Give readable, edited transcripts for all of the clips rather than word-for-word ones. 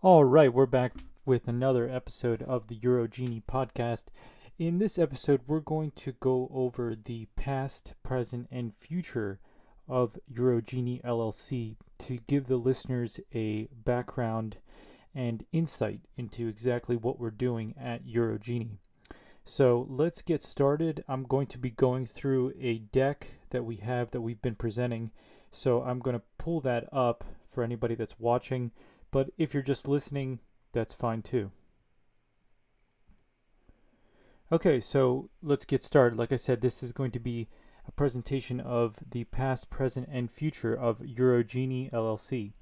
All right, we're back with another episode of the UroGenie podcast. In this episode, we're going to go over the past, present, and future of UroGenie LLC to give the listeners a background and insight into exactly what we're doing at UroGenie. So let's get started. I'm going to be going through a deck that we've been presenting. So I'm going to pull that up for anybody that's watching. But if you're just listening, that's fine too. Okay, so let's get started. Like I said, this is going to be a presentation of the past, present, and future of UroGenie LLC.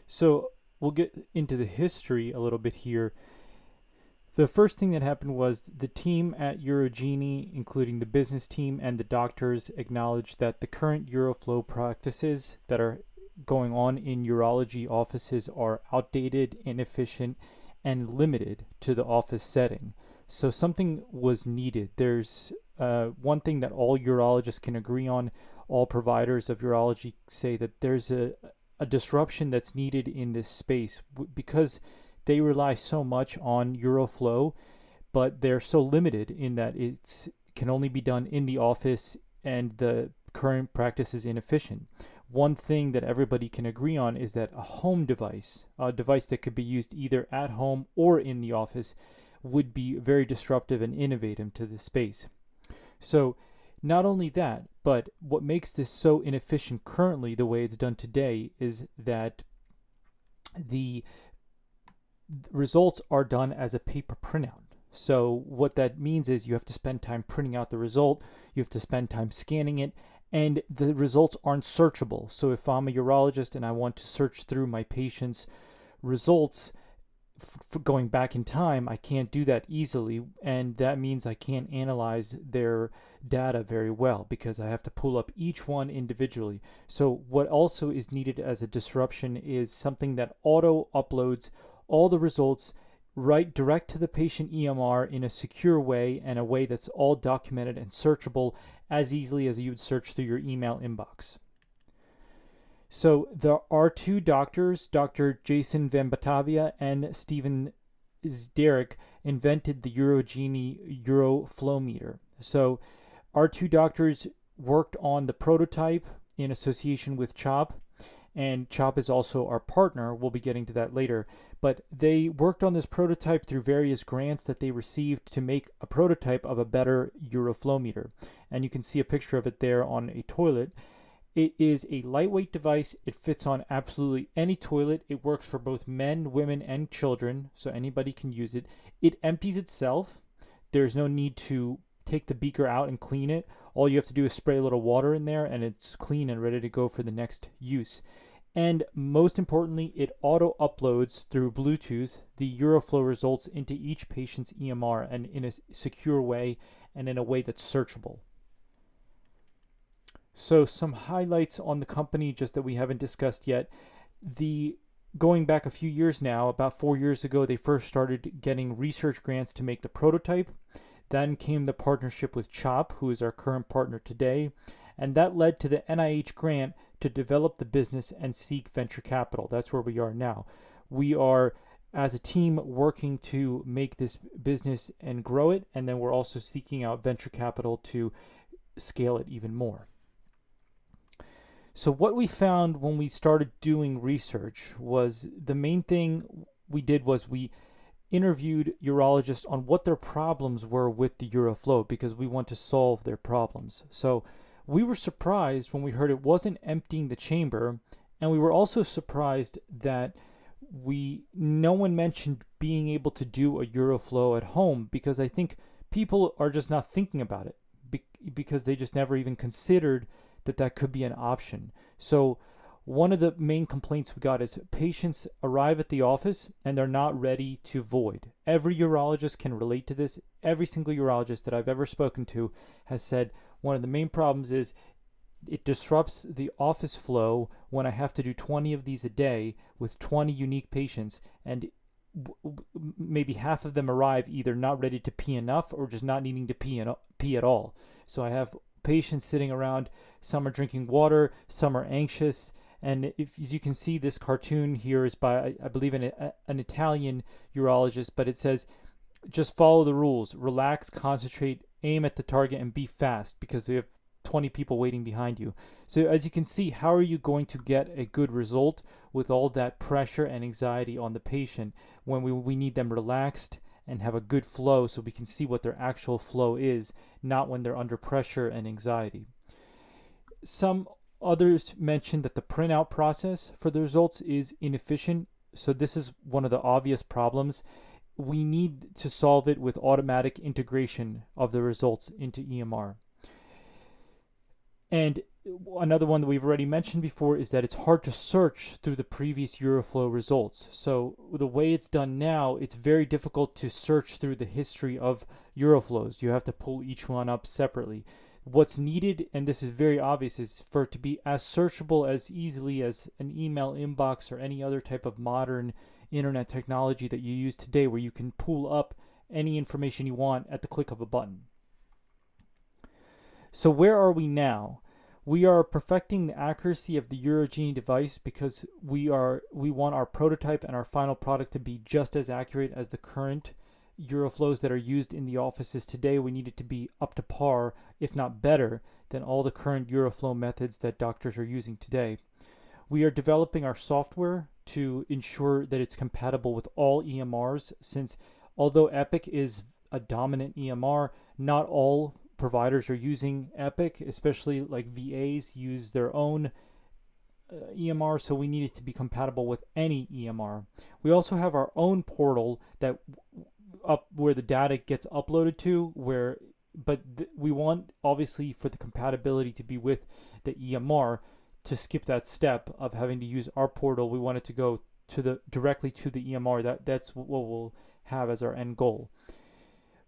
So we'll get into the history a little bit here. The first thing that happened was the team at UroGenie, including the business team and the doctors, acknowledged that the current UroFlow practices that are going on in urology offices are outdated, inefficient, and limited to the office setting. So something was needed. There's one thing that all urologists can agree on. All providers of urology say that there's a disruption that's needed in this space because they rely so much on UroFlow, but they're so limited in that it can only be done in the office and the current practice is inefficient. One thing that everybody can agree on is that a home device, a device that could be used either at home or in the office, would be very disruptive and innovative to this space. So not only that, but what makes this so inefficient currently, the way it's done today, is that the results are done as a paper printout. So what that means is you have to spend time printing out the result, you have to spend time scanning it, and the results aren't searchable. So if I'm a urologist and I want to search through my patient's results going back in time, I can't do that easily, and that means I can't analyze their data very well because I have to pull up each one individually. So what also is needed as a disruption is something that auto uploads all the results right direct to the patient EMR in a secure way and a way that's all documented and searchable as easily as you would search through your email inbox. So there are two doctors, Dr. Jason Van Batavia and Stephen Zderick, invented the UroGenie UroFlow meter. So our two doctors worked on the prototype in association with CHOP, and CHOP is also our partner. We'll be getting to that later. But they worked on this prototype through various grants that they received to make a prototype of a better UroFlow meter. And you can see a picture of it there on a toilet. It is a lightweight device. It fits on absolutely any toilet. It works for both men, women, and children, so anybody can use it. It empties itself. There's no need to take the beaker out and clean it. All you have to do is spray a little water in there and it's clean and ready to go for the next use. And most importantly, it auto uploads through Bluetooth the UroFlow results into each patient's EMR and in a secure way and in a way that's searchable. So some highlights on the company just that we haven't discussed yet. Going back a few years now, about 4 years ago, they first started getting research grants to make the prototype. Then came the partnership with CHOP, who is our current partner today, and that led to the NIH grant to develop the business and seek venture capital. That's where we are now. We are, as a team, working to make this business and grow it, and then we're also seeking out venture capital to scale it even more. So what we found when we started doing research was the main thing we did was we interviewed urologists on what their problems were with the UroFlow because we want to solve their problems. So we were surprised when we heard it wasn't emptying the chamber, and we were also surprised that no one mentioned being able to do a UroFlow at home because I think people are just not thinking about it because they just never even considered that could be an option. So one of the main complaints we got is patients arrive at the office and they're not ready to void. Every urologist can relate to this. Every single urologist that I've ever spoken to has said one of the main problems is it disrupts the office flow when I have to do 20 of these a day with 20 unique patients, and maybe half of them arrive either not ready to pee enough or just not needing to pee at all. So I have patients sitting around, some are drinking water, some are anxious, And if, as you can see, this cartoon here is by, I believe, an Italian urologist, but it says, just follow the rules, relax, concentrate, aim at the target, and be fast, because we have 20 people waiting behind you. So as you can see, how are you going to get a good result with all that pressure and anxiety on the patient when we need them relaxed and have a good flow so we can see what their actual flow is, not when they're under pressure and anxiety. Some others mentioned that the printout process for the results is inefficient. So this is one of the obvious problems. We need to solve it with automatic integration of the results into EMR. And another one that we've already mentioned before is that it's hard to search through the previous Euroflow results. So the way it's done now, it's very difficult to search through the history of Euroflows. You have to pull each one up separately. What's needed, and this is very obvious, is for it to be as searchable as easily as an email inbox or any other type of modern internet technology that you use today, where you can pull up any information you want at the click of a button. So where are we now? We are perfecting the accuracy of the UroGenie device because we want our prototype and our final product to be just as accurate as the current Euroflows that are used in the offices today. We need it to be up to par, if not better, than all the current Euroflow methods that doctors are using today. We are developing our software to ensure that it's compatible with all EMRs, since although Epic is a dominant EMR, not all providers are using Epic, especially like VAs use their own EMR, so we need it to be compatible with any EMR. We also have our own portal that where the data gets uploaded to, we want obviously for the compatibility to be with the EMR. To skip that step of having to use our portal, we want it to go to directly to the EMR. That's what we'll have as our end goal.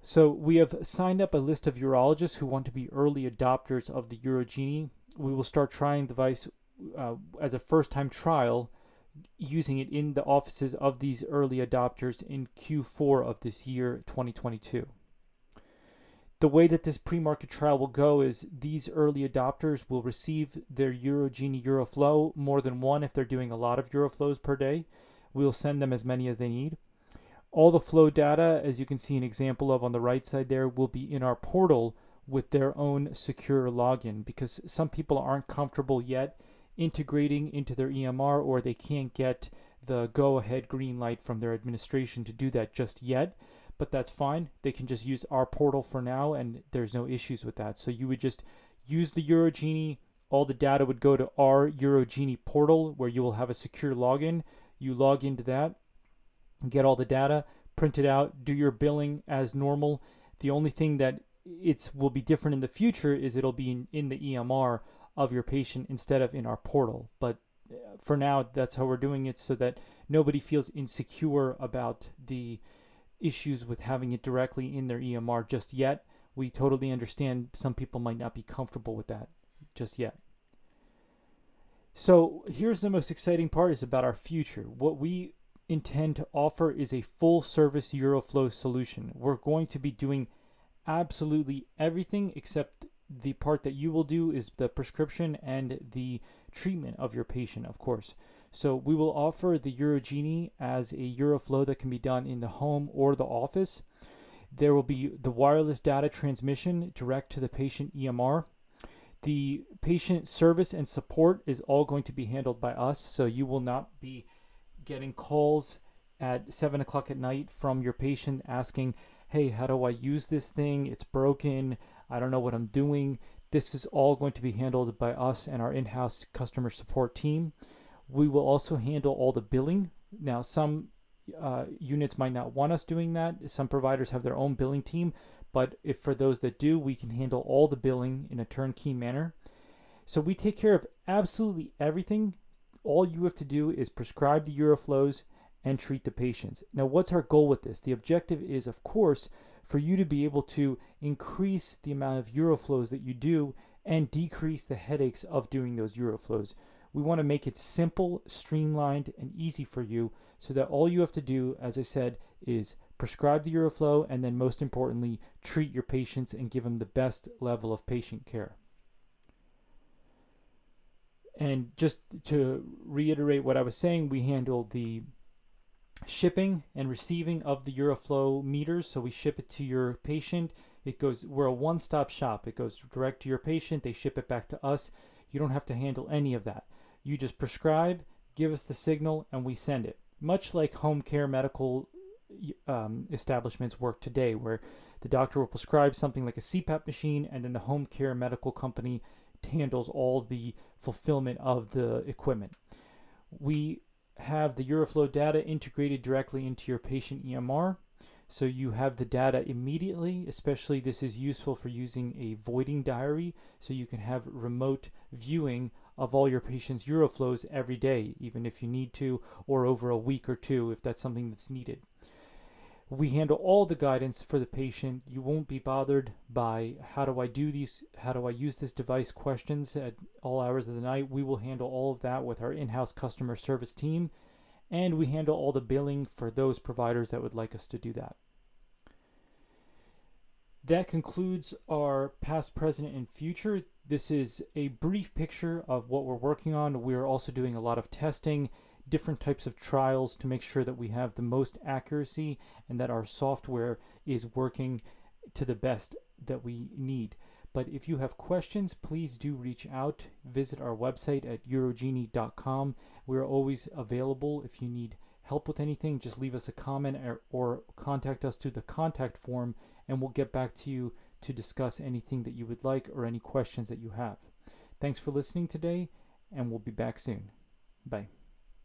So we have signed up a list of urologists who want to be early adopters of the UroGenie. We will start trying the device as a first-time trial, using it in the offices of these early adopters in Q4 of this year, 2022. The way that this pre-market trial will go is these early adopters will receive their UroGenie Euroflow, more than one if they're doing a lot of Euroflows per day. We'll send them as many as they need. All the flow data, as you can see an example of on the right side there, will be in our portal with their own secure login, because some people aren't comfortable yet integrating into their EMR, or they can't get the go-ahead green light from their administration to do that just yet. But that's fine. They can just use our portal for now, and there's no issues with that. So you would just use the UroGenie. All the data would go to our UroGenie portal, where you will have a secure login. You log into that, get all the data, print it out, do your billing as normal. The only thing that will be different in the future is it'll be in the EMR of your patient instead of in our portal. But for now, that's how we're doing it, so that nobody feels insecure about the issues with having it directly in their EMR just yet. We totally understand some people might not be comfortable with that just yet. So here's the most exciting part, is about our future. What we intend to offer is a full service Euroflow solution. We're going to be doing absolutely everything except the part that you will do is the prescription and the treatment of your patient, of course. So we will offer the UroGenie as a Euroflow that can be done in the home or the office. There will be the wireless data transmission direct to the patient EMR. The patient service and support is all going to be handled by us, so you will not be getting calls at 7 o'clock at night from your patient asking, hey, how do I use this thing? It's broken. I don't know what I'm doing. This is all going to be handled by us and our in-house customer support team. We will also handle all the billing. Now, some units might not want us doing that. Some providers have their own billing team, but if for those that do, we can handle all the billing in a turnkey manner. So we take care of absolutely everything. All you have to do is prescribe the Euroflows and treat the patients. Now, what's our goal with this? The objective is, of course, for you to be able to increase the amount of Euroflows that you do and decrease the headaches of doing those Euroflows. We want to make it simple, streamlined, and easy for you, so that all you have to do, as I said, is prescribe the Euroflow and then, most importantly, treat your patients and give them the best level of patient care. And just to reiterate what I was saying, we handle the shipping and receiving of the Euroflow meters. So we ship it to your patient. We're a one-stop shop. It goes direct to your patient. They ship it back to us. You don't have to handle any of that. You just prescribe, give us the signal, and we send it. Much like home care medical establishments work today, where the doctor will prescribe something like a CPAP machine, and then the home care medical company handles all the fulfillment of the equipment. We have the Euroflow data integrated directly into your patient EMR. So you have the data immediately. Especially this is useful for using a voiding diary, so you can have remote viewing of all your patients' Euroflows every day, even if you need to, or over a week or two if that's something that's needed. We handle all the guidance for the patient. You won't be bothered by how do I use this device questions at all hours of the night. We will handle all of that with our in-house customer service team, and we handle all the billing for those providers that would like us to do that. That concludes our past, present, and future. This is a brief picture of what we're working on. We're also doing a lot of testing, different types of trials to make sure that we have the most accuracy and that our software is working to the best that we need. But if you have questions, please do reach out. Visit our website at urogenie.com. We're always available. If you need help with anything, just leave us a comment or contact us through the contact form, and we'll get back to you to discuss anything that you would like or any questions that you have. Thanks for listening today, and we'll be back soon. Bye.